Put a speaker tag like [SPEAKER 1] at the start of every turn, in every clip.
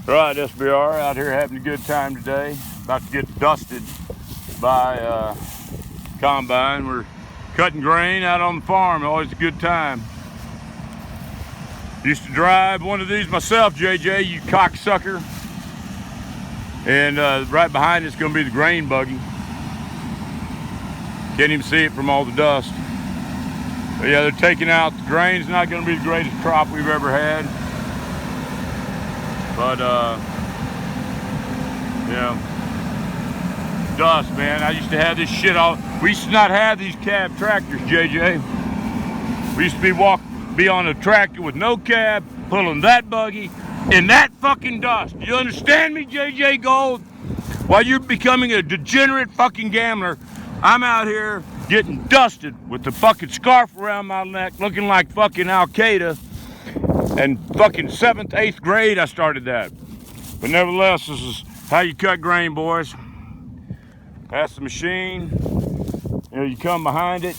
[SPEAKER 1] Right, SBR out here having a good time today. About to get dusted by combine. We're cutting grain out on the farm. Always a good time. Used to drive one of these myself, JJ, you cocksucker. And right behind it's gonna be the grain buggy. Can't even see it from all the dust. But yeah, they're taking out the grain. It's not gonna be the greatest crop we've ever had. But yeah, dust, man. I used to have this shit all. We used to not have these cab tractors, JJ. We used to be on a tractor with no cab, pulling that buggy in that fucking dust. You understand me, JJ Gold? While you're becoming a degenerate fucking gambler, I'm out here getting dusted with the fucking scarf around my neck, looking like fucking Al Qaeda. And fucking 7th, 8th grade, I started that. But nevertheless, this is how you cut grain, boys. That's the machine. You know, you come behind it.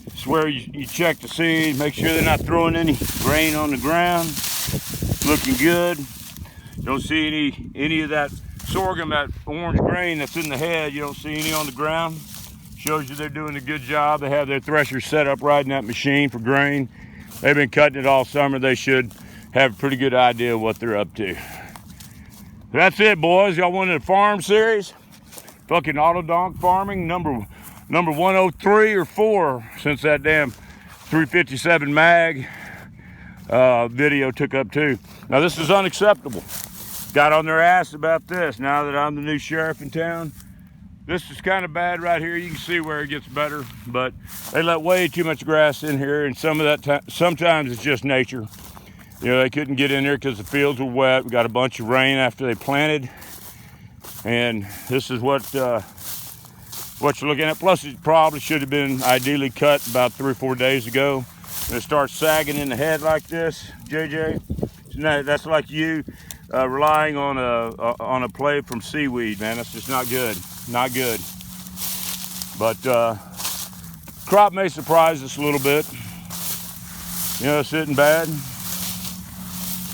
[SPEAKER 1] It's where you check the seed, make sure they're not throwing any grain on the ground. Looking good. Don't see any of that sorghum, that orange grain that's in the head. You don't see any on the ground. Shows you they're doing a good job. They have their thresher set up right in that machine for grain. They've been cutting it all summer. They should have a pretty good idea of what they're up to. That's it, boys. Y'all wanted a farm series? Fucking auto donk farming, number 103 or 4 since that damn 357 mag video took up too. Now this is unacceptable. Got on their ass about this now that I'm the new sheriff in town. This is kind of bad right here. You can see where it gets better, but they let way too much grass in here, and some of that time, sometimes it's just nature. You know, they couldn't get in there because the fields were wet. We got a bunch of rain after they planted, and this is what you're looking at. Plus, it probably should have been ideally cut about 3 or 4 days ago. And it starts sagging in the head like this, JJ. That's like you relying on a play from seaweed, man. That's just not good. Not good. But crop may surprise us a little bit. You know, it's sitting bad.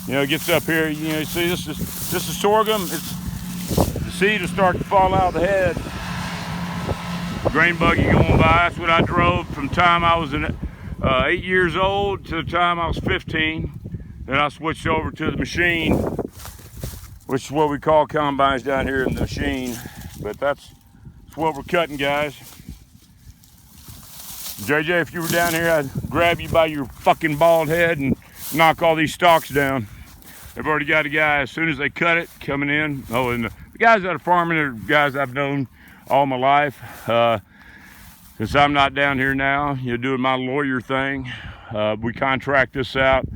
[SPEAKER 1] You know, it gets up here. You know, you see this is sorghum. The seed will start to fall out of the head. Grain buggy going by. That's what I drove from the time I was 8 years old to the time I was 15. Then I switched over to the machine, which is what we call combines down here in the machine. But that's what we're cutting, guys. JJ, if you were down here, I'd grab you by your fucking bald head and knock all these stalks down. They've already got a guy, as soon as they cut it, coming in. Oh, and the guys that are farming are guys I've known all my life. Since I'm not down here now, you know, doing my lawyer thing, we contract this out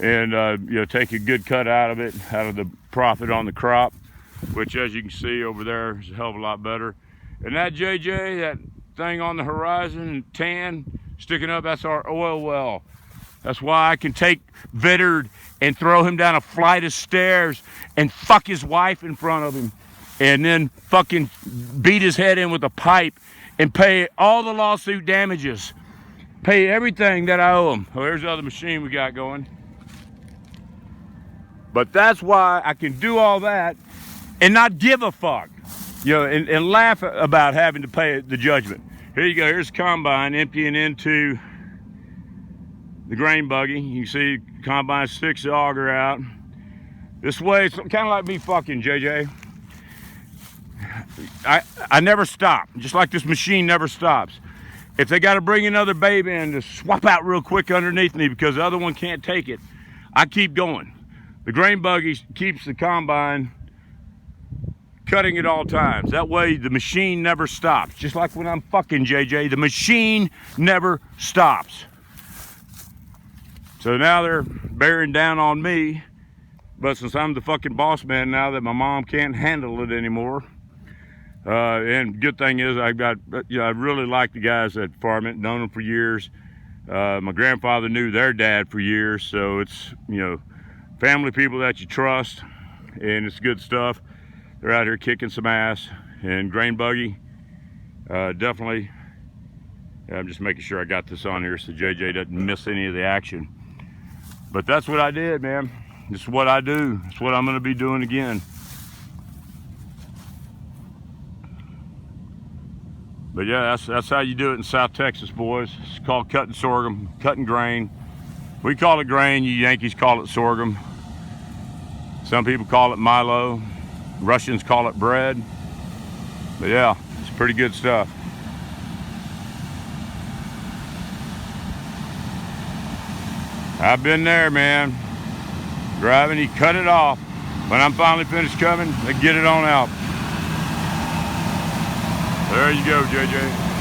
[SPEAKER 1] and you know, take a good cut out of it, out of the profit on the crop, which, as you can see over there, is a hell of a lot better. And that JJ, that thing on the horizon, tan, sticking up, that's our oil well. That's why I can take Vitturdpuss and throw him down a flight of stairs and fuck his wife in front of him, and then fucking beat his head in with a pipe and pay all the lawsuit damages. Pay everything that I owe him. Oh, here's the other machine we got going. But that's why I can do all that and not give a fuck, you know, and laugh about having to pay the judgment. Here you go. Here's the combine emptying into the grain buggy. You can see combine sticks the auger out. This way, it's kind of like me fucking, JJ. I never stop, just like this machine never stops. If they got to bring another babe in to swap out real quick underneath me because the other one can't take it, I keep going. The grain buggy keeps the combine cutting at all times. That way the machine never stops. Just like when I'm fucking, JJ, the machine never stops. So now they're bearing down on me, but since I'm the fucking boss man now, that my mom can't handle it anymore. And good thing is I really like the guys that farm it, known them for years. My grandfather knew their dad for years, so it's, you know, family people that you trust, and it's good stuff. They're out here kicking some ass. And grain buggy, definitely. I'm just making sure I got this on here so JJ doesn't miss any of the action. But that's what I did, man. This is what I do. It's what I'm going to be doing again. But yeah, that's how you do it in South Texas, boys. It's called cutting sorghum, cutting grain. We call it grain, you Yankees call it sorghum. Some people call it Milo. Russians call it bread. But yeah, it's pretty good stuff. I've been there, man. Driving, you cut it off. When I'm finally finished coming, they get it on out. There you go, JJ.